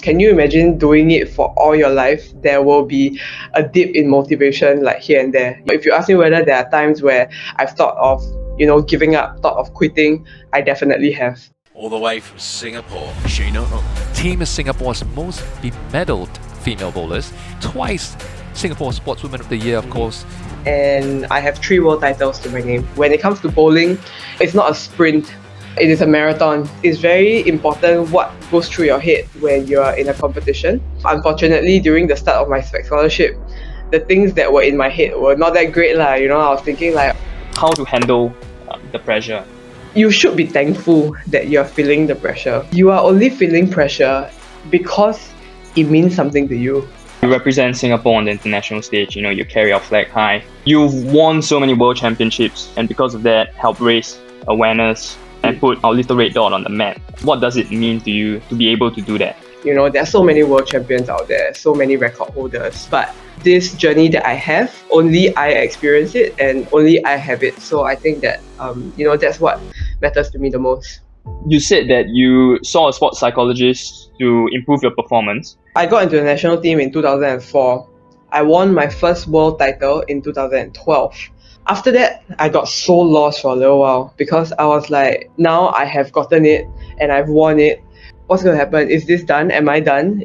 Can you imagine doing it for all your life? There will be a dip in motivation like here and there. If you ask me whether there are times where I've thought of, giving up, thought of quitting, I definitely have. All the way from Singapore, Shayna Ng. Team is Singapore's most bemedaled female bowlers, twice Singapore Sportswoman of the Year, of course. And I have 3 world titles to my name. When it comes to bowling, it's not a sprint. It is a marathon. It's very important what goes through your head when you're in a competition. Unfortunately, during the start of my Spex Scholarship, the things that were in my head were not that great. I was thinking how to handle the pressure. You should be thankful that you're feeling the pressure. You are only feeling pressure because it means something to you. You represent Singapore on the international stage, you carry our flag high. You've won so many world championships, and because of that, help raise awareness and put our little red dot on the map. What does it mean to you to be able to do that? There are so many world champions out there, so many record holders, but this journey that I have, only I experience it and only I have it. So I think that, that's what matters to me the most. You said that you saw a sports psychologist to improve your performance. I got into the national team in 2004. I won my first world title in 2012. After that, I got so lost for a little while because I was like, now I have gotten it and I've won it. What's going to happen? Is this done? Am I done?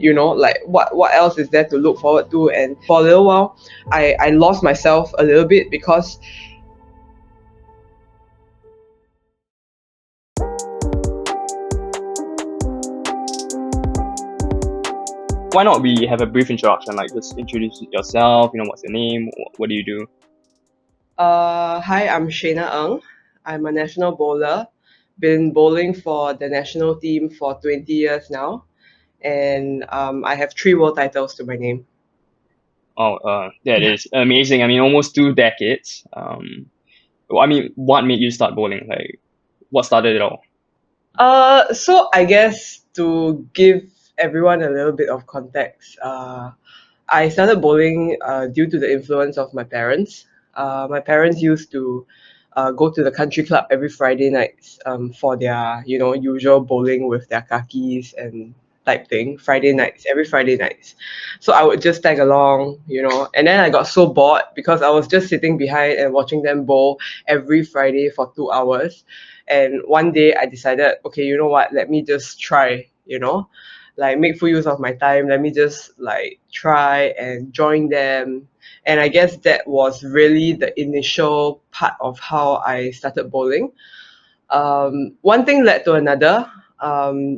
What else is there to look forward to? And for a little while, I lost myself a little bit because why not we have a brief introduction, just introduce yourself, what's your name, what do you do? Hi, I'm Shayna Ng. I'm a national bowler. Been bowling for the national team for 20 years now. And I have 3 world titles to my name. Oh, that is amazing. Almost 2 decades. What made you start bowling? What started it all? So I guess to give everyone a little bit of context, I started bowling due to the influence of my parents. My parents used to go to the country club every Friday nights for their usual bowling with their kakis and type thing. Every Friday nights. So I would just tag along, and then I got so bored because I was just sitting behind and watching them bowl every Friday for 2 hours. And one day I decided, okay, you know what? Let me just try. Make full use of my time. Let me just try and join them. And I guess that was really the initial part of how I started bowling. One thing led to another.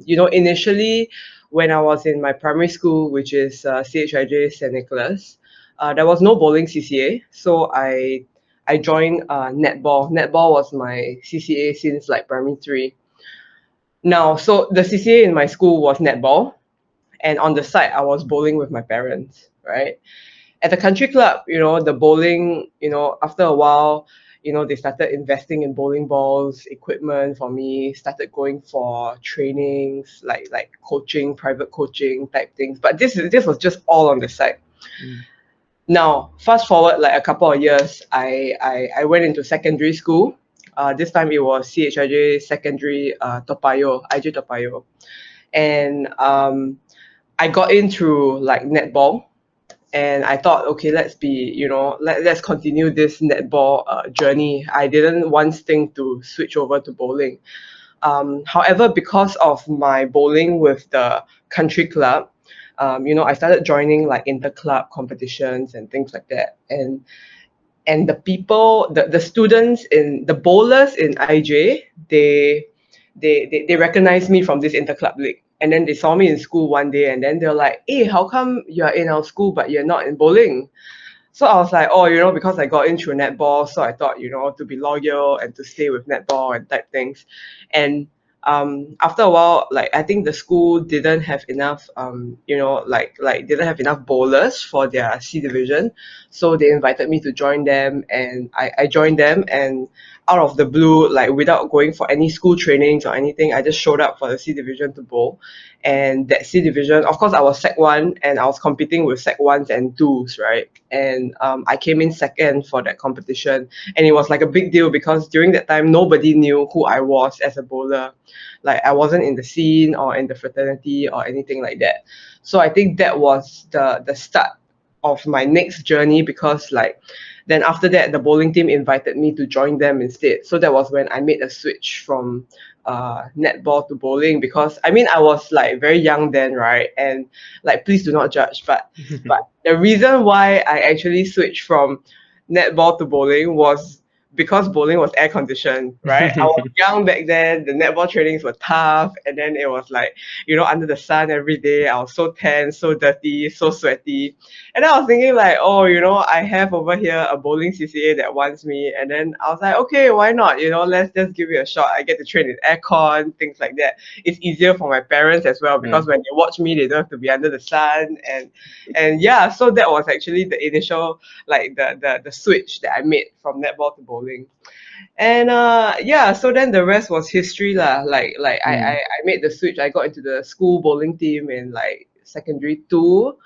Initially when I was in my primary school, which is CHIJ St. Nicholas, there was no bowling CCA. So I joined netball. Netball was my CCA since primary 3. Now, so the CCA in my school was netball, and on the side, I was bowling with my parents, right? At the country club, the bowling, after a while, they started investing in bowling balls, equipment for me, started going for trainings, like coaching, private coaching type things. But this was just all on the side. Now, fast forward a couple of years, I went into secondary school. This time it was CHIJ Secondary Toa Payoh, IJ Toa Payoh. And I got in through netball. And I thought, okay, let's continue this netball journey. I didn't once think to switch over to bowling. However, because of my bowling with the country club, I started joining inter-club competitions and things like that. And the people, the students in the bowlers in IJ, they recognized me from this inter-club league. And then they saw me in school one day and then they're like, hey, how come you're in our school but you're not in bowling? So I was like, oh, because I got in through netball, so I thought, to be loyal and to stay with netball and type things. And after a while, I think the school didn't have enough, didn't have enough bowlers for their C division. So they invited me to join them, and I joined them, and out of the blue, like without going for any school trainings or anything, I just showed up for the C division to bowl. And that C division, of course, I was Sec 1 and I was competing with Sec 1s and 2s, right? And I came in second for that competition. And it was like a big deal because during that time, nobody knew who I was as a bowler. Like I wasn't in the scene or in the fraternity or anything like that. So I think that was the start of my next journey, because like then after that the bowling team invited me to join them instead. So that was when I made a switch from netball to bowling, because I mean I was like very young then, right? And like please do not judge, but the reason why I actually switched from netball to bowling was because bowling was air conditioned, right? I was young back then, the netball trainings were tough, and then it was like, under the sun every day. I was so tense, so dirty, so sweaty. And I was thinking like, oh, I have over here a bowling CCA that wants me. And then I was like, okay, why not? Let's just give it a shot. I get to train in aircon, things like that. It's easier for my parents as well, because when they watch me, they don't have to be under the sun. And yeah, so that was actually the initial, like the switch that I made from netball to bowling. And yeah, so then the rest was history lah. Like I made the switch. I got into the school bowling team in like secondary 2,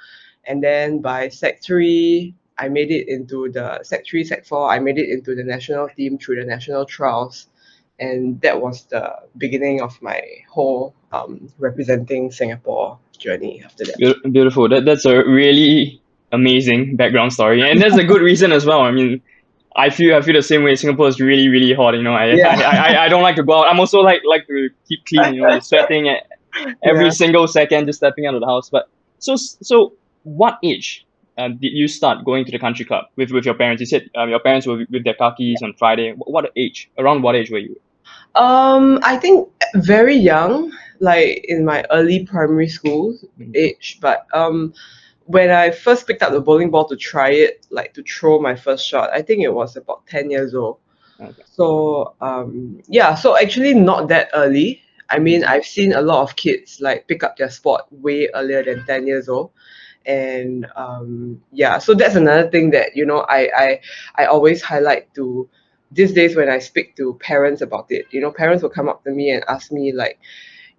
and then by Sec 3 I made it into the Sec 3 Sec 4 I made it into the national team through the national trials. And that was the beginning of my whole representing Singapore journey after that. Beautiful. That's a really amazing background story, and that's a good reason as well. I mean, I feel the same way. Singapore is really really hot. I don't like to go out. I'm also like to keep clean. You're sweating at every Yeah. single second just stepping out of the house. But so what age did you start going to the country club with your parents? You said your parents were with their kakis on Friday. What age? Around what age were you? I think very young, like in my early primary school age. But when I first picked up the bowling ball to try it, like to throw my first shot, I think it was about 10 years old. Okay. So yeah, so actually not that early. I mean, I've seen a lot of kids like pick up their sport way earlier than 10 years old. And yeah, so that's another thing that I always highlight to these days when I speak to parents about it. Parents will come up to me and ask me like,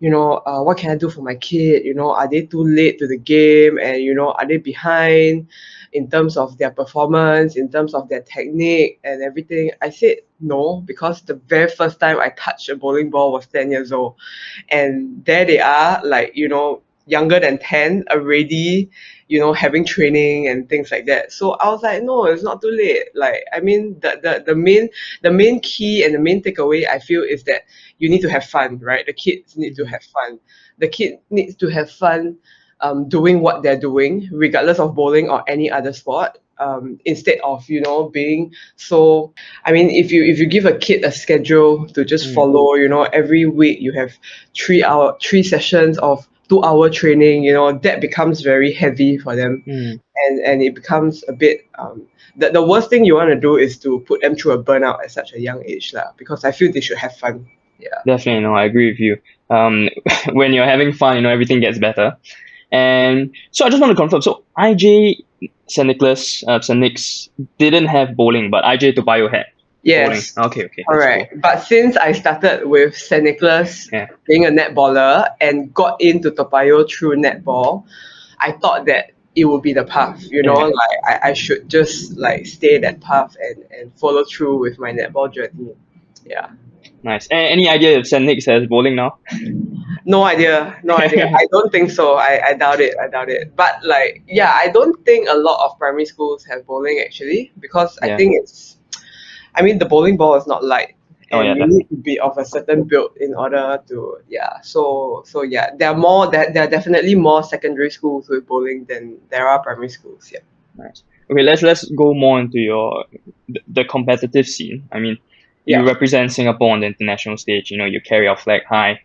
what can I do for my kid? Are they too late to the game? And, are they behind in terms of their performance, in terms of their technique and everything? I said no, because the very first time I touched a bowling ball was 10 years old. And there they are, like, younger than 10 already, having training and things like that. So I was like, no, it's not too late. Like, I mean, the main key and the main takeaway I feel is that you need to have fun, right? The kids need to have fun. The kid needs to have fun doing what they're doing, regardless of bowling or any other sport. Instead of being so, I mean, if you give a kid a schedule to just follow, every week you have 3 sessions of 2-hour training, that becomes very heavy for them. And it becomes a bit the worst thing you want to do is to put them through a burnout at such a young age lah, because I feel they should have fun. Yeah. Definitely, no, I agree with you. When you're having fun, everything gets better. And so I just want to confirm. So IJ St. Nicholas, St. Nick's didn't have bowling, but IJ Toa Payoh had bowling. Yes. Okay. That's Correct. cool. But since I started with St. Nicholas Yeah. being a netballer and got into Toa Payoh through netball, I thought that it would be the path, like I should just like stay that path and follow through with my netball journey. Yeah. Nice. Any idea if St. Nick's has bowling now? No idea. I don't think so. I doubt it. But like, yeah, I don't think a lot of primary schools have bowling actually, because I Yeah. think the bowling ball is not light. Oh, And yeah, you need to be of a certain build in order to, yeah. So yeah, there are definitely more secondary schools with bowling than there are primary schools. Yeah. Nice. Okay, let's go more into the competitive scene. I mean, you Yeah. represent Singapore on the international stage. You carry our flag high.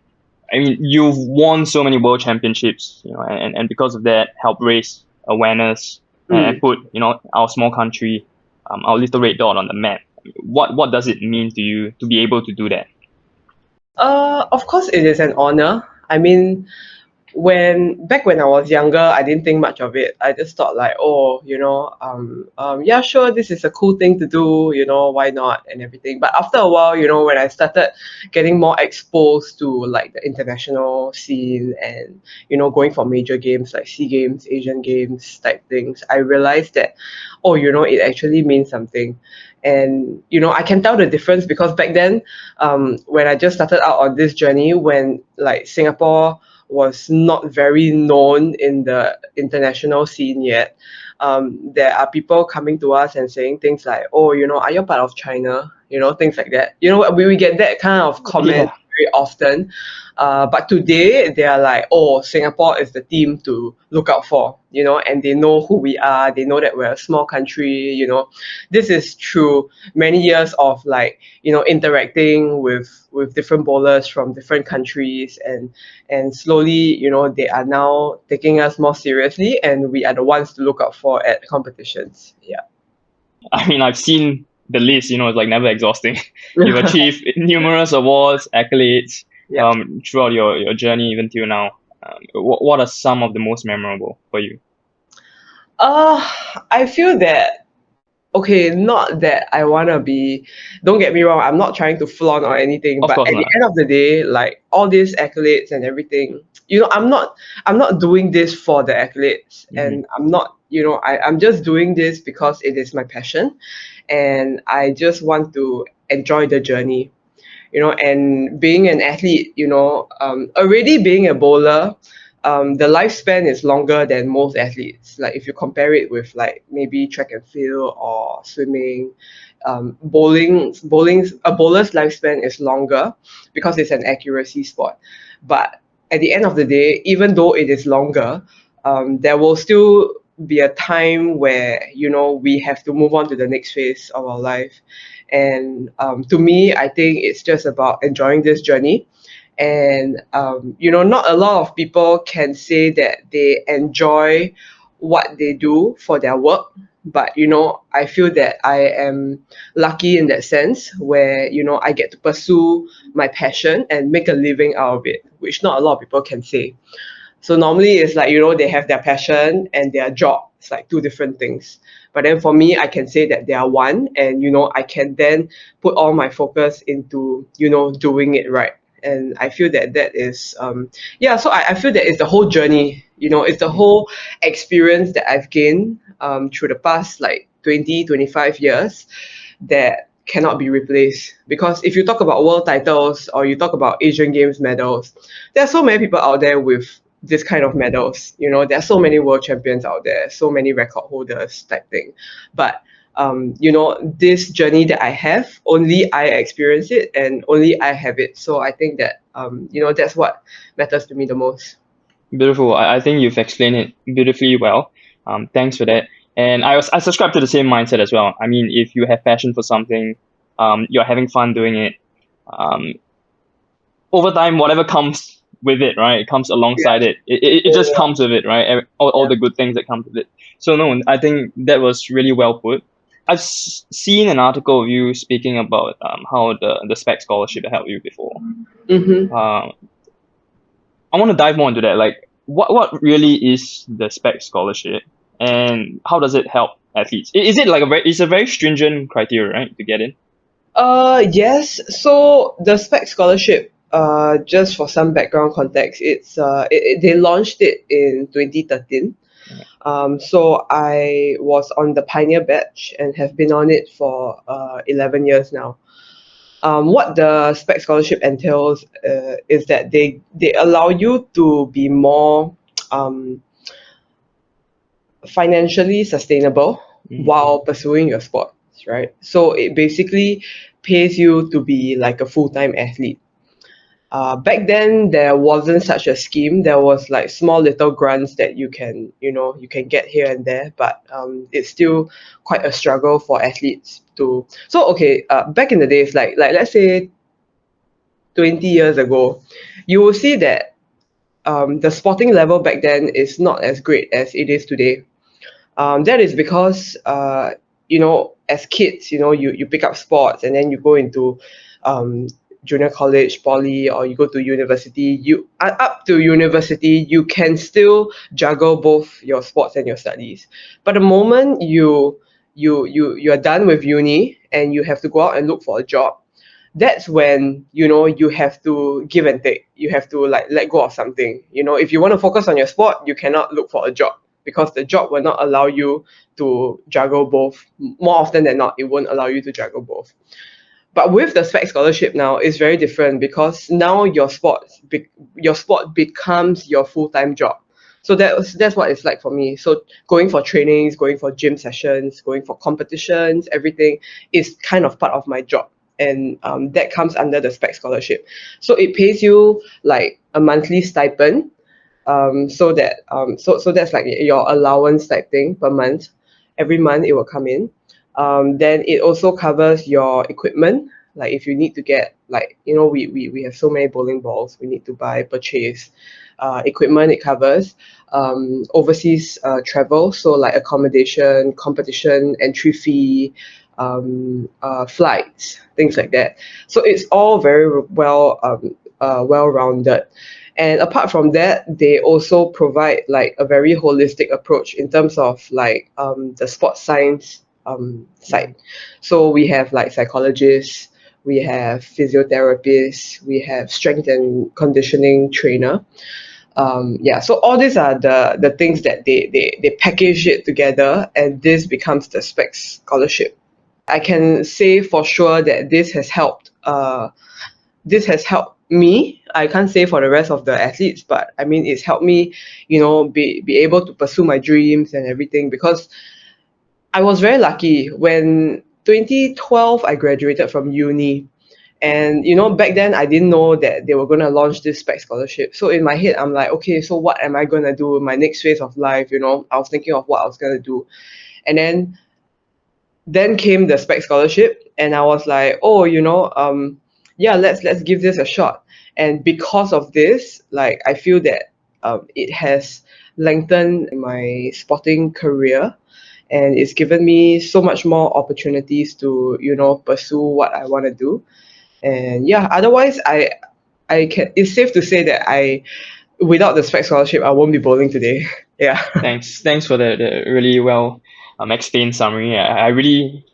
I mean, you've won so many world championships. And because of that, help raise awareness and put our small country, our little red dot on the map. What does it mean to you to be able to do that? Of course, it is an honor. I mean, back when I was younger, I didn't think much of it. I just thought like, oh, yeah, sure, this is a cool thing to do, why not, and everything. But after a while, when I started getting more exposed to like the international scene and going for major games like SEA Games, Asian Games type things, I realized that, oh, it actually means something. And I can tell the difference because back then, when I just started out on this journey, when like Singapore was not very known in the international scene yet, there are people coming to us and saying things like, oh, are you part of China? Things like that. We get that kind of comment Yeah. very often. But today they are like, oh, Singapore is the team to look out for, and they know who we are. They know that we're a small country. This is through many years of like, interacting with different bowlers from different countries, and slowly, they are now taking us more seriously, and we are the ones to look out for at competitions. Yeah. I mean, I've seen the list, it's like never exhausting. You've achieved numerous awards, accolades Yeah. throughout your journey even till now. What are some of the most memorable for you? I feel that, okay, not that I want to be, don't get me wrong, I'm not trying to flaunt or anything, Of but course at the not. end of the day, like all these accolades and everything, I'm not doing this for the accolades, Mhm. and I'm not, I'm just doing this because it is my passion, and I just want to enjoy the journey. And being an athlete, already being a bowler, the lifespan is longer than most athletes. Like if you compare it with like maybe track and field or swimming, a bowler's lifespan is longer because it's an accuracy sport. But at the end of the day, even though it is longer, there will still be a time where we have to move on to the next phase of our life. And to me, I think it's just about enjoying this journey. And not a lot of people can say that they enjoy what they do for their work. But I feel that I am lucky in that sense where I get to pursue my passion and make a living out of it, which not a lot of people can say. So normally it's like, they have their passion and their job. It's like two different things. But then for me, I can say that they are one, and I can then put all my focus into, doing it right. And I feel that that is, yeah, so I feel that it's the whole journey, it's the whole experience that I've gained through the past like 20-25 years that cannot be replaced. Because if you talk about world titles or you talk about Asian Games medals, there are so many people out there with this kind of medals. There are so many world champions out there, so many record holders type thing. But this journey that I have, only I experience it and only I have it. So I think that that's what matters to me the most. Beautiful. I think you've explained it beautifully well. Thanks for that. And I subscribe to the same mindset as well. I mean, if you have passion for something, you're having fun doing it. Um, Over time, whatever comes with it, right? It comes alongside Yeah. it just comes with it, right? All Yeah. the good things that come with it. So no, I think that was really well put. I've seen an article of you speaking about how the Spex Scholarship helped you before. Mm-hmm. Uh, I want to dive more into that. Like, what really is the Spex Scholarship, and how does it help athletes? Is it like it's a very stringent criteria, right, to get in? Yes. So the Spex Scholarship, just for some background context, they launched it in 2013. So I was on the pioneer batch and have been on it for 11 years now. What the Spex Scholarship entails is that they allow you to be more um, financially sustainable Mm. while pursuing your sports, right? So it basically pays you to be like a full-time athlete. Back then, there wasn't such a scheme. There was like small little grants that you can get here and there, but it's still quite a struggle for athletes to. So okay, back in the days, like let's say 20 years ago, you will see that the sporting level back then is not as great as it is today. That is because as kids, you pick up sports and then you go into junior college, poly, or you go to university, you up to university, you can still juggle both your sports and your studies. But the moment you're done with uni and you have to go out and look for a job, that's when you have to give and take. You have to like let go of something. If you want to focus on your sport, you cannot look for a job because the job will not allow you to juggle both. More often than not, it won't allow you to juggle both. But with the Spex Scholarship now, it's very different because now your sport becomes your full-time job. So that's what it's like for me. So going for trainings, going for gym sessions, going for competitions, everything is kind of part of my job. And that comes under the Spex Scholarship. So it pays you like a monthly stipend. So that's like your allowance type thing per month. Every month it will come in. Then it also covers your equipment. Like if you need to get we have so many bowling balls, we need to purchase equipment. It covers overseas travel, so like accommodation, competition, entry fee, flights, things like that. So it's all very well rounded. And apart from that, they also provide like a very holistic approach in terms of like the sports science side. So we have like psychologists, we have physiotherapists, we have strength and conditioning trainer. So all these are the things that they package it together, and this becomes the Spex Scholarship. I can say for sure that this has helped me. I can't say for the rest of the athletes, but I mean it's helped me, be able to pursue my dreams and everything, because I was very lucky when 2012 I graduated from uni. And back then I didn't know that they were going to launch this Spex Scholarship. So in my head I'm like, okay, so what am I going to do in my next phase of life? I was thinking of what I was going to do. And then came the Spex Scholarship, and I was like, oh, yeah, let's give this a shot. And because of this, like I feel that it has lengthened my sporting career, and it's given me so much more opportunities to pursue what I want to do. And yeah, otherwise it's safe to say that without the Spex Scholarship I won't be bowling today. Yeah. Thanks for the really well explained summary. I really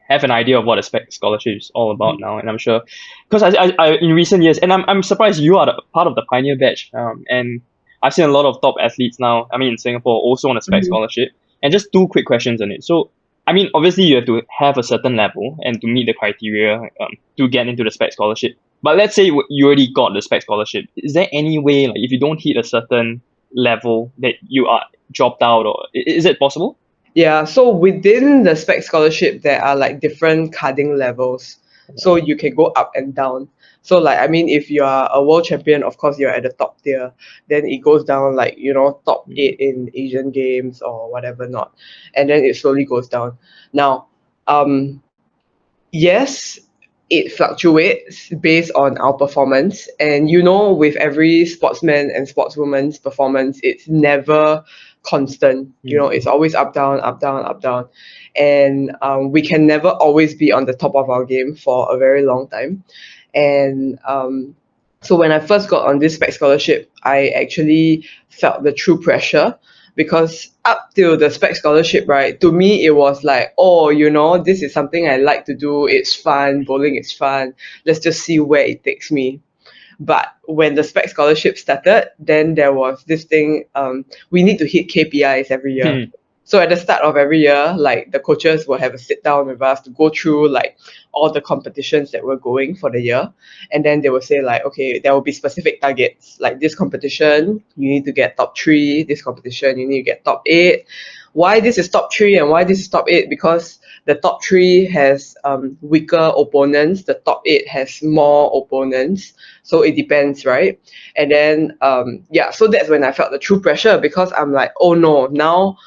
have an idea of what a Spex Scholarship is all about now, and I'm sure because I in recent years, and I'm surprised you are part of the pioneer batch. And I've seen a lot of top athletes now. I mean, in Singapore, also on a Spex Scholarship. And just two quick questions on it. So, I mean, obviously you have to have a certain level and to meet the criteria to get into the Spex Scholarship. But let's say you already got the Spex Scholarship. Is there any way, like, if you don't hit a certain level, that you are dropped out, or is it possible? Yeah, so within the Spex Scholarship, there are like different carding levels. So you can go up and down. So like, I mean, if you are a world champion, of course you're at the top tier. Then it goes down like, top 8 in Asian Games or whatever not. And then it slowly goes down. Now, yes, it fluctuates based on our performance. And with every sportsman and sportswoman's performance, it's never constant. It's always up, down, up, down, up, down. And we can never always be on the top of our game for a very long time. And so when I first got on this Spex Scholarship, I actually felt the true pressure, because up till the Spex Scholarship, right, to me it was like, oh, this is something I like to do. It's fun. Bowling is fun. Let's just see where it takes me. But when the Spex Scholarship started, then there was this thing, we need to hit KPIs every year. So at the start of every year, like the coaches will have a sit down with us to go through like all the competitions that we're going for the year. And then they will say like, okay, there will be specific targets. Like this competition, you need to get top 3. This competition, you need to get top 8. Why this is top 3 and why this is top 8? Because the top 3 has weaker opponents. The top 8 has more opponents. So it depends, right? And then, so that's when I felt the true pressure, because I'm like, oh no, now.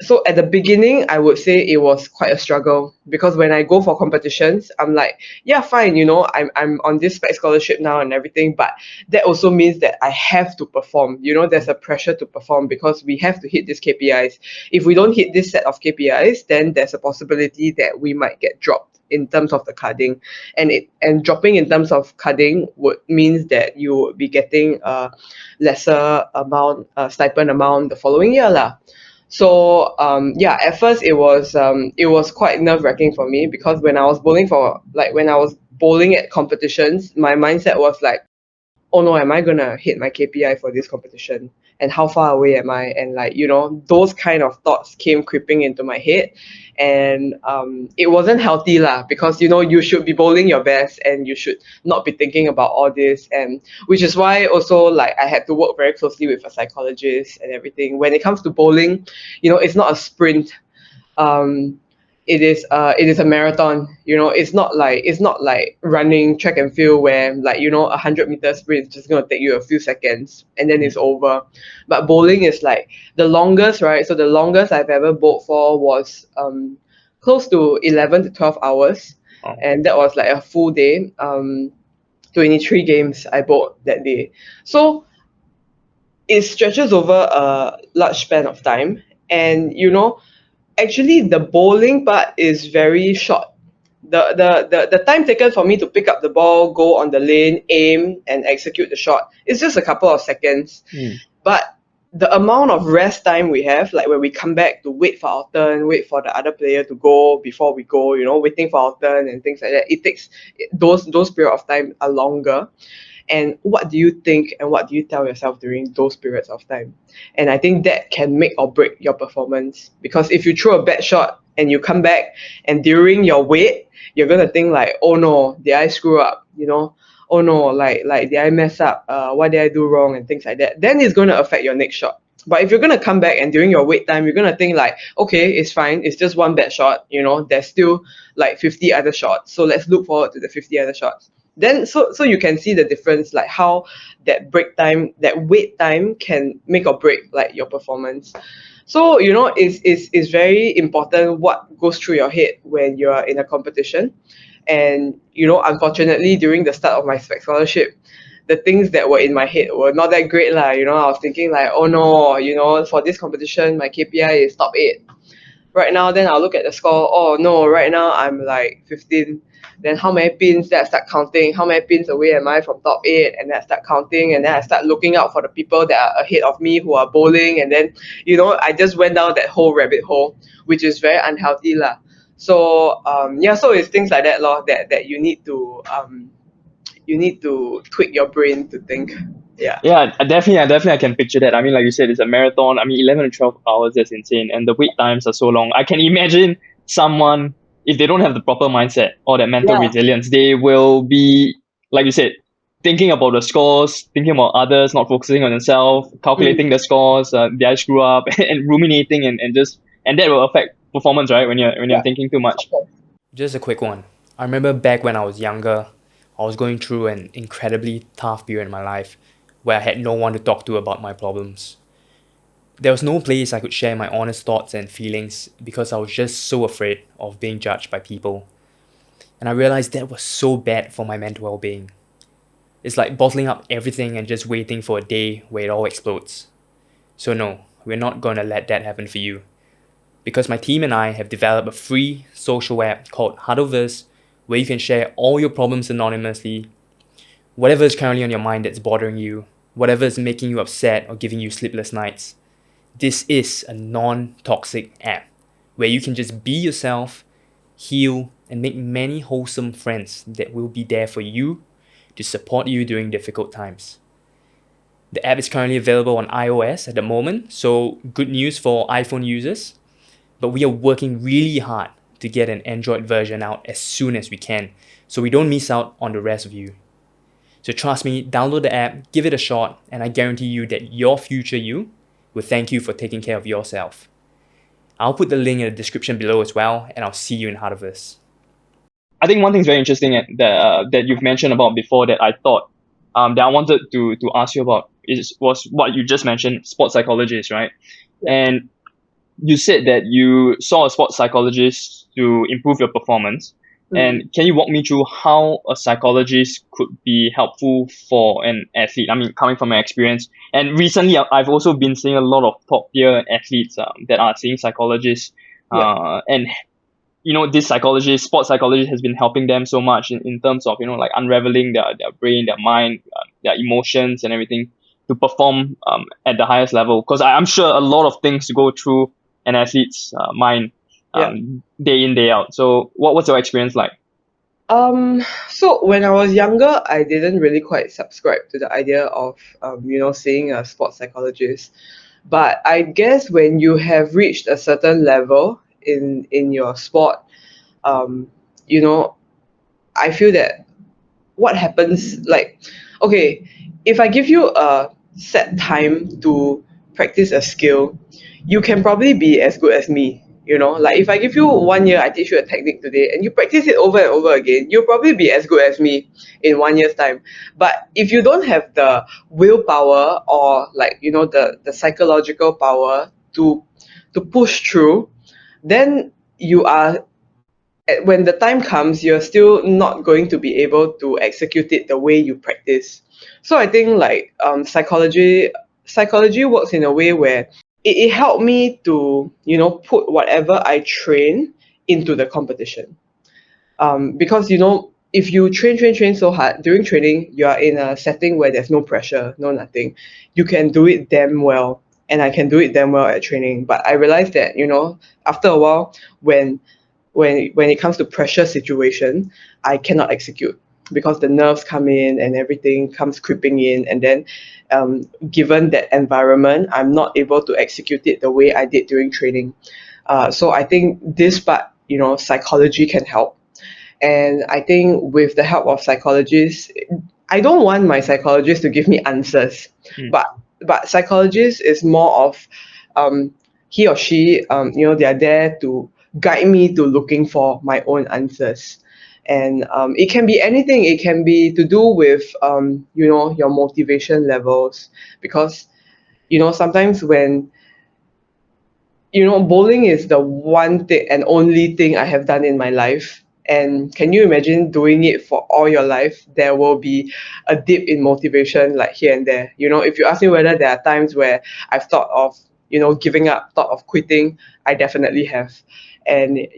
So at the beginning, I would say it was quite a struggle, because when I go for competitions, I'm like, yeah, fine, I'm on this Spex Scholarship now and everything, but that also means that I have to perform. There's a pressure to perform because we have to hit these KPIs. If we don't hit this set of KPIs, then there's a possibility that we might get dropped in terms of the carding, and dropping in terms of carding would means that you would be getting a lesser amount, stipend amount the following year lah. So yeah, at first it was quite nerve wracking for me, because when I was bowling at competitions, my mindset was like, oh no, am I gonna hit my KPI for this competition? And how far away am I? And like, those kind of thoughts came creeping into my head. And it wasn't healthy lah, because you should be bowling your best and you should not be thinking about all this. And which is why also, like, I had to work very closely with a psychologist and everything. When it comes to bowling, it's not a sprint. um it is a marathon. It's not like running track and field, where, like, 100-meter sprint is just going to take you a few seconds and then it's over. But bowling is like the longest, right? So the longest I've ever bowled for was close to 11 to 12 hours. Oh. And that was like a full day. 23 games I bowled that day. So it stretches over a large span of time. And actually, the bowling part is very short. The time taken for me to pick up the ball, go on the lane, aim, and execute the shot is just a couple of seconds. But the amount of rest time we have, like when we come back to wait for our turn, wait for the other player to go before we go, waiting for our turn and things like that, it takes those period of time are longer. And what do you think and what do you tell yourself during those periods of time? And I think that can make or break your performance, because if you throw a bad shot and you come back and during your wait, you're gonna think like, oh no, did I screw up? Oh no, like did I mess up? What did I do wrong and things like that? Then it's gonna affect your next shot. But if you're gonna come back and during your wait time, you're gonna think like, okay, it's fine, it's just one bad shot. There's still like 50 other shots, so let's look forward to the 50 other shots. Then so you can see the difference, like how that wait time can make or break like your performance. So it's very important what goes through your head when you're in a competition. And unfortunately, during the start of my Spex Scholarship, the things that were in my head were not that great lah. I was thinking like, oh no, for this competition my KPI is top 8 right now. Then I'll look at the score, oh no, right now I'm like 15. Then how many pins? Then I start counting how many pins away am I from top 8, and then I start counting, and then I start looking out for the people that are ahead of me who are bowling. And then I just went down that whole rabbit hole, which is very unhealthy lah. So yeah, so it's things like that lor, that you need to tweak your brain to think. Yeah. Yeah, definitely I can picture that. I mean, like you said, it's a marathon. I mean, 11 to 12 hours, that's insane. And the wait times are so long. I can imagine someone, if they don't have the proper mindset or that mental resilience, they will be, like you said, thinking about the scores, thinking about others, not focusing on themselves, calculating the scores, did I screw up, and ruminating and that will affect performance, right? When you're thinking too much. Just a quick one. I remember back when I was younger, I was going through an incredibly tough period in my life where I had no one to talk to about my problems. There was no place I could share my honest thoughts and feelings because I was just so afraid of being judged by people. And I realized that was so bad for my mental well-being. It's like bottling up everything and just waiting for a day where it all explodes. So no, we're not going to let that happen for you. Because my team and I have developed a free social app called Huddle.so, where you can share all your problems anonymously, whatever is currently on your mind that's bothering you, whatever is making you upset or giving you sleepless nights. This is a non-toxic app where you can just be yourself, heal, and make many wholesome friends that will be there for you to support you during difficult times. The app is currently available on iOS at the moment, so good news for iPhone users. But we are working really hard to get an Android version out as soon as we can, so we don't miss out on the rest of you. So trust me, download the app, give it a shot, and I guarantee you that your future you will thank you for taking care of yourself. I'll put the link in the description below as well, and I'll see you in Harvest. I think one thing very interesting that you've mentioned about before that I thought that I wanted to ask you about was what you just mentioned, sports psychologist, right? And you said that you saw a sports psychologist to improve your performance. And can you walk me through how a psychologist could be helpful for an athlete? I mean, coming from my experience, and recently I've also been seeing a lot of top tier athletes that are seeing psychologists, and this psychologist, sports psychologist, has been helping them so much in terms of, like unraveling their brain, their mind, their emotions and everything to perform at the highest level. Because I'm sure a lot of things go through an athlete's mind Yeah. day in, day out. So what's your experience like? So when I was younger, I didn't really quite subscribe to the idea of seeing a sports psychologist. But I guess when you have reached a certain level in your sport, um, you know, I feel that what happens, like, okay, if I give you a set time to practice a skill, you can probably be as good as me. Like if I give you 1 year, I teach you a technique today and you practice it over and over again, you'll probably be as good as me in 1 year's time. But if you don't have the willpower, or like the psychological power to push through, then you are when the time comes, you're still not going to be able to execute it the way you practice. So I think like psychology works in a way where it helped me to put whatever I train into the competition. Because if you train so hard during training, you are in a setting where there's no pressure, no nothing. You can do it damn well, and I can do it damn well at training. But I realized that after a while, when it comes to pressure situation, I cannot execute because the nerves come in and everything comes creeping in, and then given that environment, I'm not able to execute it the way I did during training. So I think this part, psychology can help. And I think with the help of psychologists, I don't want my psychologist to give me answers, but psychologist is more of he or she, they are there to guide me to looking for my own answers. And it can be anything. It can be to do with your motivation levels, because sometimes when bowling is the one thing and only thing I have done in my life. And can you imagine doing it for all your life? There will be a dip in motivation, like here and there. If you ask me whether there are times where I've thought of, giving up, thought of quitting, I definitely have. And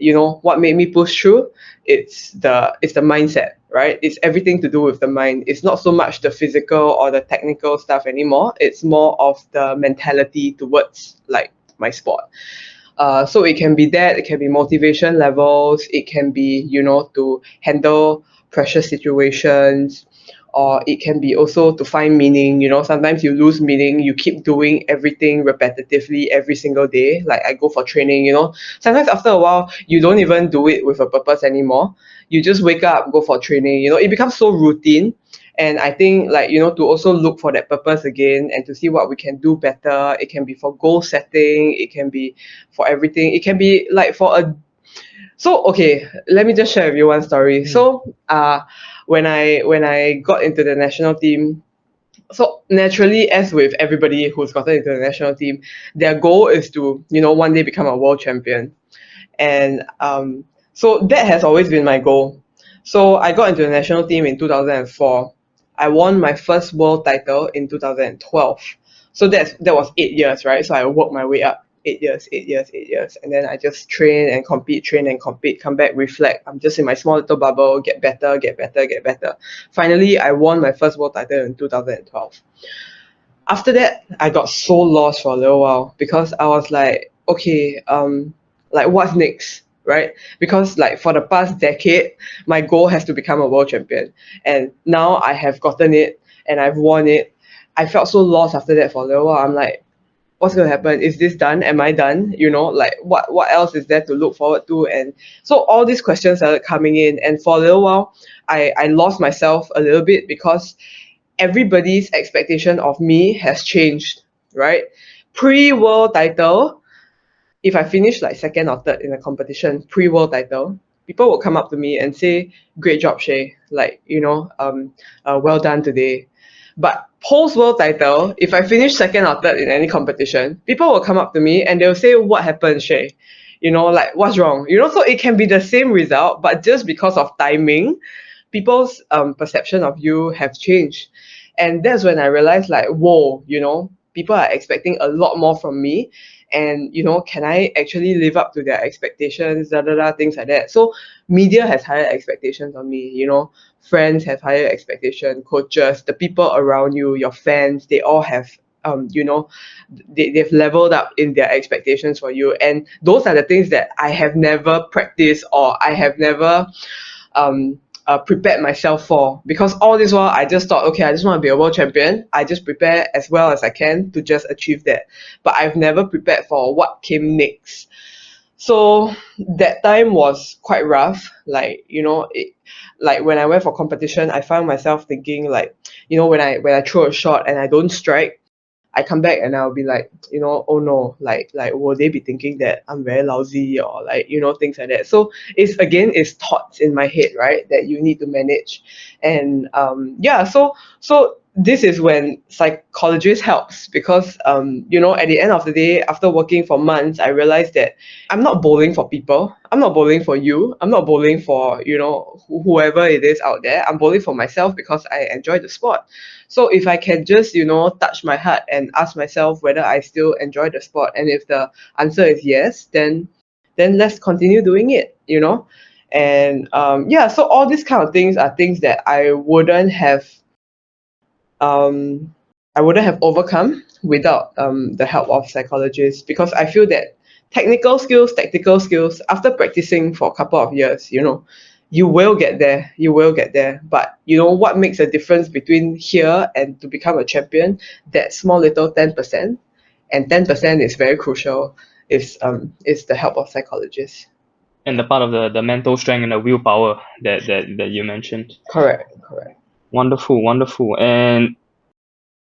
what made me push through? It's the mindset, right? It's everything to do with the mind. It's not so much the physical or the technical stuff anymore. It's more of the mentality towards like my sport. So it can be that, it can be motivation levels, it can be, to handle pressure situations, or it can be also to find meaning. Sometimes you lose meaning, you keep doing everything repetitively every single day. Like I go for training, sometimes after a while, you don't even do it with a purpose anymore. You just wake up, go for training, it becomes so routine. And I think like to also look for that purpose again and to see what we can do better. It can be for goal setting, it can be for everything, it can be like for a so okay, let me just share with you one story. So when I got into the national team, so naturally, as with everybody who's gotten into the national team, their goal is to one day become a world champion. And so that has always been my goal. So I got into the national team in 2004. I won my first world title in 2012. So that was 8 years, right? So I worked my way up. 8 years, 8 years, 8 years. And then I just train and compete, come back, reflect. I'm just in my small little bubble, get better, get better, get better. Finally, I won my first world title in 2012. After that, I got so lost for a little while because I was like, okay, like what's next, right? Because like for the past decade, my goal has to become a world champion, and now I have gotten it and I've won it. I felt so lost after that for a little while. I'm like, what's going to happen? Is this done? Am I done? Like what else is there to look forward to? And so all these questions started coming in, and for a little while, I lost myself a little bit because everybody's expectation of me has changed, right? Pre-world title, if I finish like second or third in a competition, pre-world title, people will come up to me and say, "Great job, Shay. Like, well done today." But post-world title, if I finish second or third in any competition, people will come up to me and they'll say, "What happened, Shay? Like what's wrong?" So it can be the same result, but just because of timing, people's perception of you have changed. And that's when I realized like, whoa, people are expecting a lot more from me. and can I actually live up to their expectations, things like that. So media has higher expectations on me, friends have higher expectations, coaches, the people around you, your fans, they all have they've leveled up in their expectations for you, and those are the things that I have never practiced, or I have never prepared myself for, because all this while I just thought, okay, I just want to be a world champion, I just prepare as well as I can to just achieve that, but I've never prepared for what came next. So that time was quite rough, like like when I went for competition, I found myself thinking, like, when I throw a shot and I don't strike, I come back and I'll be like, oh no, like will they be thinking that I'm very lousy, or like, things like that. So it's thoughts in my head, right, that you need to manage. And yeah, so this is when psychologist helps, because at the end of the day, after working for months, I realized that I'm not bowling for people, I'm not bowling for you, I'm not bowling for whoever it is out there. I'm bowling for myself because I enjoy the sport. So if I can just, touch my heart and ask myself whether I still enjoy the sport, and if the answer is yes, then let's continue doing it, And yeah, so all these kind of things are things that um, I wouldn't have overcome without the help of psychologists, because I feel that technical skills, tactical skills, after practicing for a couple of years, you will get there. You will get there. But what makes a difference between here and to become a champion? That small little 10%, and 10% is very crucial. Is the help of psychologists. And the part of the mental strength and the willpower that you mentioned. Correct. Wonderful, wonderful. And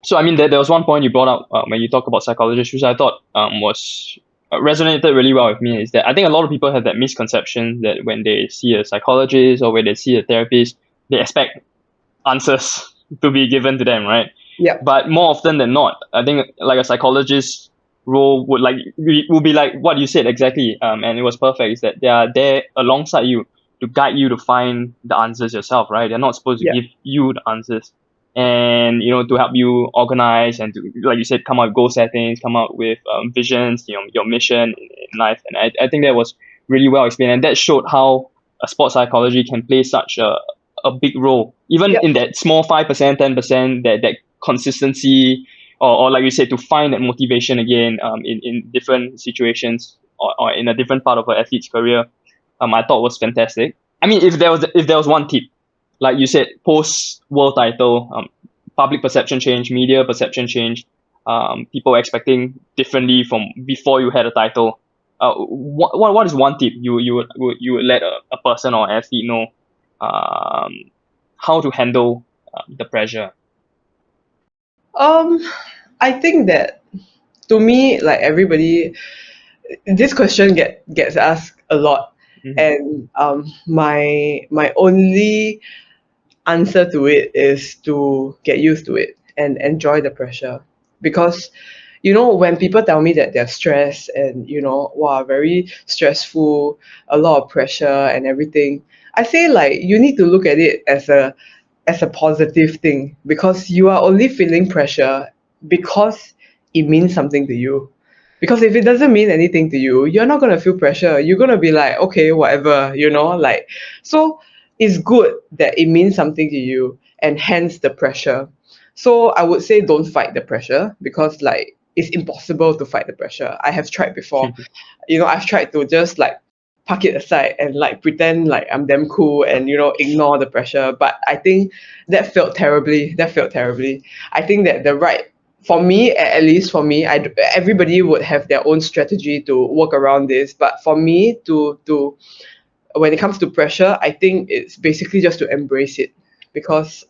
so, I mean, there was one point you brought up when you talk about psychologists, which I thought was resonated really well with me, is that I think a lot of people have that misconception that when they see a psychologist or when they see a therapist, they expect answers to be given to them, right? Yeah. But more often than not, I think like a psychologist role would be like what you said exactly, and it was perfect, is that they are there alongside you to guide you to find the answers yourself, right? They're not supposed to Yeah. give you the answers, and to help you organize and to, like you said, come up with goal settings, come up with visions, your mission in life. And I think that was really well explained, and that showed how a sports psychology can play such a big role, even Yeah. in that small 5%, 10%, that consistency, or like you said, to find that motivation again in different situations, or in a different part of an athlete's career. I thought was fantastic. I mean, if there was one tip, like you said, post world title, public perception change, media perception change, people expecting differently from before you had a title. What is one tip you would let a person or athlete know how to handle the pressure? I think that, to me, like everybody, this question gets asked a lot, Mhm. and my only answer to it is to get used to it and enjoy the pressure. Because when people tell me that they're stressed and wow, very stressful, a lot of pressure and everything, I say, like, you need to look at it as a positive thing, because you are only feeling pressure because it means something to you. Because if it doesn't mean anything to you, you're not going to feel pressure. You're going to be like, okay, whatever, like. So it's good that it means something to you, and hence the pressure. So I would say, don't fight the pressure, because, like, it's impossible to fight the pressure. I have tried before. I've tried to just, like, park it aside and, like, pretend like I'm damn cool and ignore the pressure. But I think that failed terribly. I think that the right, for me, at least for me, everybody would have their own strategy to work around this. But for me, to when it comes to pressure, I think it's basically just to embrace it, because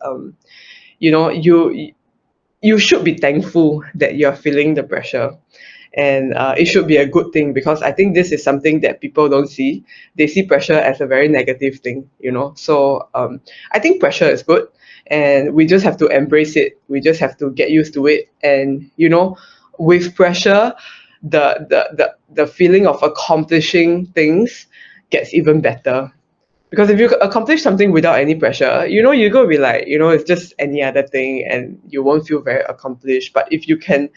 you should be thankful that you're feeling the pressure, and it should be a good thing, because I think this is something that people don't see. They see pressure as a very negative thing, so I think pressure is good, and we just have to embrace it. We just have to get used to it. And with pressure, the feeling of accomplishing things gets even better. Because if you accomplish something without any pressure, you're going to be like, it's just any other thing, and you won't feel very accomplished. But if you can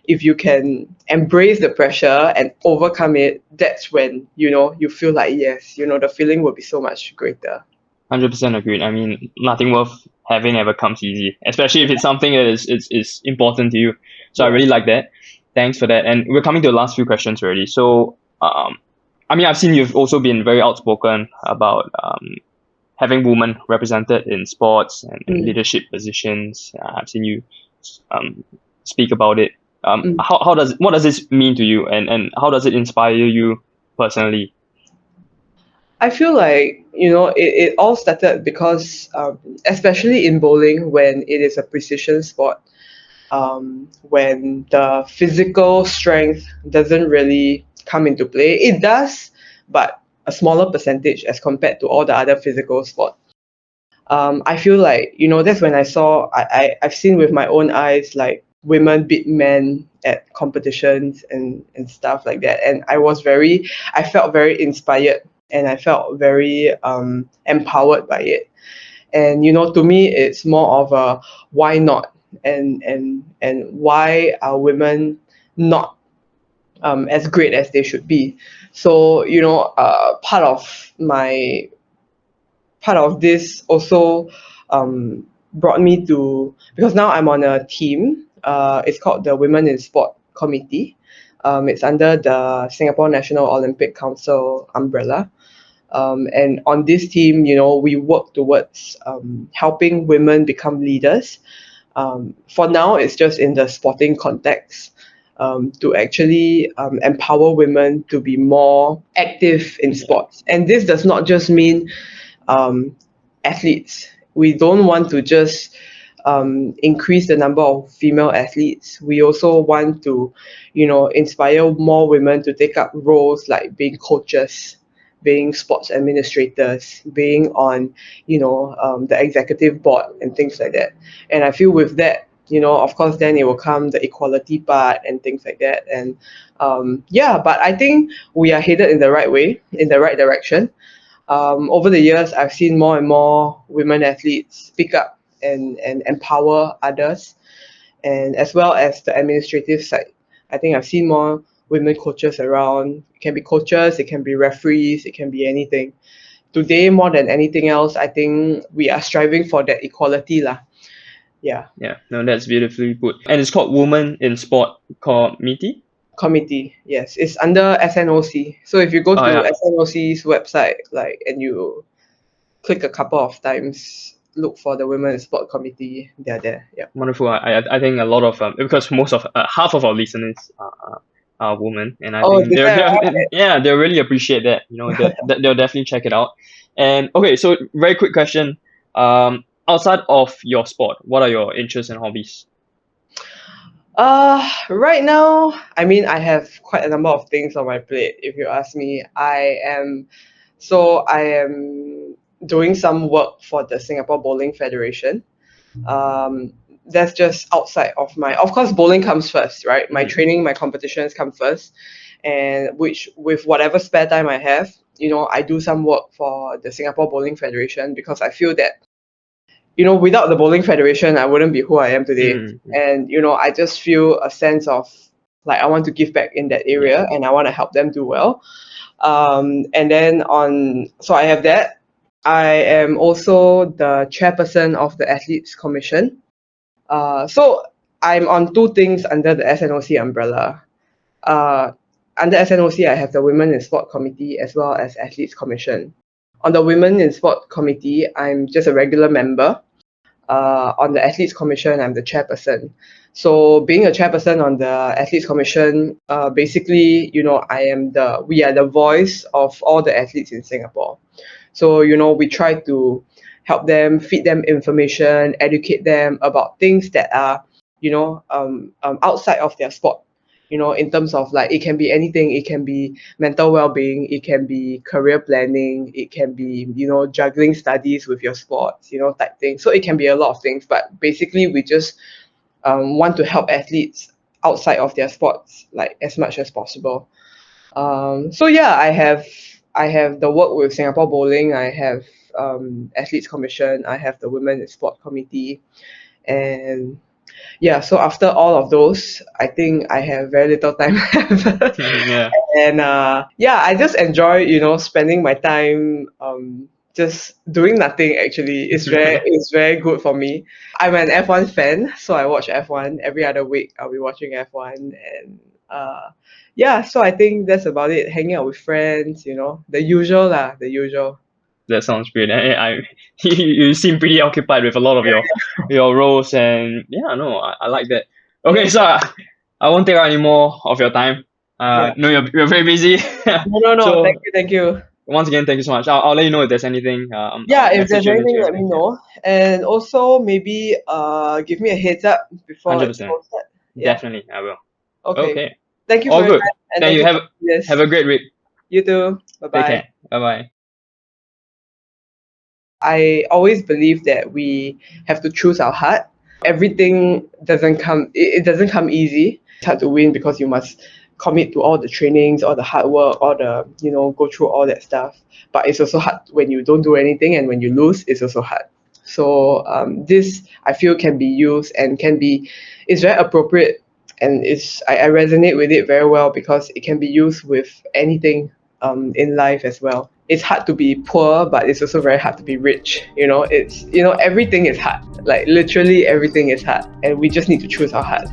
if you can embrace the pressure and overcome it, that's when, you feel like, yes, the feeling will be so much greater. 100% agreed. I mean, nothing worth having ever comes easy, especially if it's something that is important to you. So I Yeah. really like that. Thanks for that. And we're coming to the last few questions already. So, I mean, I've seen you've also been very outspoken about having women represented in sports and Mm. leadership positions. I've seen you speak about it. Mm. What does this mean to you, and how does it inspire you personally? I feel like, it all started because, especially in bowling, when it is a precision sport, when the physical strength doesn't really come into play. It does, but a smaller percentage as compared to all the other physical sports. I feel like, that's when I've seen with my own eyes, like women beat men at competitions and stuff like that. And I felt very inspired, and I felt very empowered by it. And, to me, it's more of a why not? And why are women not as great as they should be? So, part of this also brought me to, because now I'm on a team. It's called the Women in Sport Committee. It's under the Singapore National Olympic Council umbrella. And on this team, we work towards helping women become leaders. For now, it's just in the sporting context, to actually empower women to be more active in sports. And this does not just mean um, athletes. We don't want to just increase the number of female athletes. We also want to, inspire more women to take up roles like being coaches, being sports administrators, being on, the executive board and things like that. And I feel with that, of course, then it will come the equality part and things like that. And yeah, but I think we are headed in the right way, in the right direction. Over the years, I've seen more and more women athletes speak up and empower others, and as well as the administrative side. I think I've seen more women coaches around. It can be coaches, it can be referees, it can be anything. Today, more than anything else, I think we are striving for that equality lah. Yeah. Yeah, no, that's beautifully put. And it's called Women in Sport Committee. Committee, yes, it's under SNOC. So if you go Oh to yeah, SNOC's website, like, and you click a couple of times, look for the Women in Sport Committee. They're there. Yeah. wonderful. I think a lot of because most of half of our listeners are women, and I Oh, think is that right? yeah, they'll really appreciate that. They'll definitely check it out. And okay, so very quick question. Outside of your sport, what are your interests and hobbies? Right now, I mean, I have quite a number of things on my plate. If you ask me, I am doing some work for the Singapore Bowling Federation. Um, that's just outside of of course, bowling comes first, right? My training, my competitions come first, and which with whatever spare time I have, I do some work for the Singapore Bowling Federation, because I feel that, without the bowling federation, I wouldn't be who I am today. Mm-hmm. And, I just feel a sense of, like, I want to give back in that Yeah. area, and I want to help them do well. And then so I have that. I am also the chairperson of the Athletes Commission. So I'm on two things under the SNOC umbrella. Uh, Under SNOC, I have the Women in Sport Committee as well as Athletes Commission. On the Women in Sport Committee, I'm just a regular member. On the Athletes Commission, I'm the chairperson. So being a chairperson on the Athletes Commission, basically, we are the voice of all the athletes in Singapore. So, we try to help them, feed them information, educate them about things that are, outside of their sport. In terms of, like, it can be anything. It can be mental well-being, it can be career planning, it can be, juggling studies with your sports, type thing. So it can be a lot of things, but basically we just want to help athletes outside of their sports, like, as much as possible. So yeah, I have the work with Singapore Bowling. I have Athletes Commission. I have the Women in Sport Committee, and Yeah, so after all of those, I think I have very little time left. Yeah. And yeah, I just enjoy, spending my time just doing nothing. Actually, it's very good for me. I'm an F1 fan, so I watch F1 every other week. I'll be watching F1, and yeah, so I think that's about it. Hanging out with friends, the usual lah, the usual. That sounds great. You seem pretty occupied with a lot of your roles, and yeah, no, I like that. Okay, Yeah. so I won't take out any more of your time. Yeah. No, you're very busy. No. So Thank you. once again, thank you so much. I'll let you know if there's anything. Yeah, I'll if message there's you on anything, let Instagram. me know. And also maybe give me a heads up before it's 100%. posted. Yeah. Definitely, I will. Okay. Okay. Thank you All for your good. time, and Thank you. for this. Have a great week. You too. Bye Take bye. care. Bye bye. I always believe that we have to choose our heart. Everything it doesn't come easy. It's hard to win because you must commit to all the trainings, all the hard work, all the, go through all that stuff. But it's also hard when you don't do anything, and when you lose, it's also hard. So this, I feel, can be used and it's very appropriate, and I resonate with it very well because it can be used with anything in life as well. It's hard to be poor, but it's also very hard to be rich. Everything is hard. Like literally everything is hard, and we just need to choose our heart.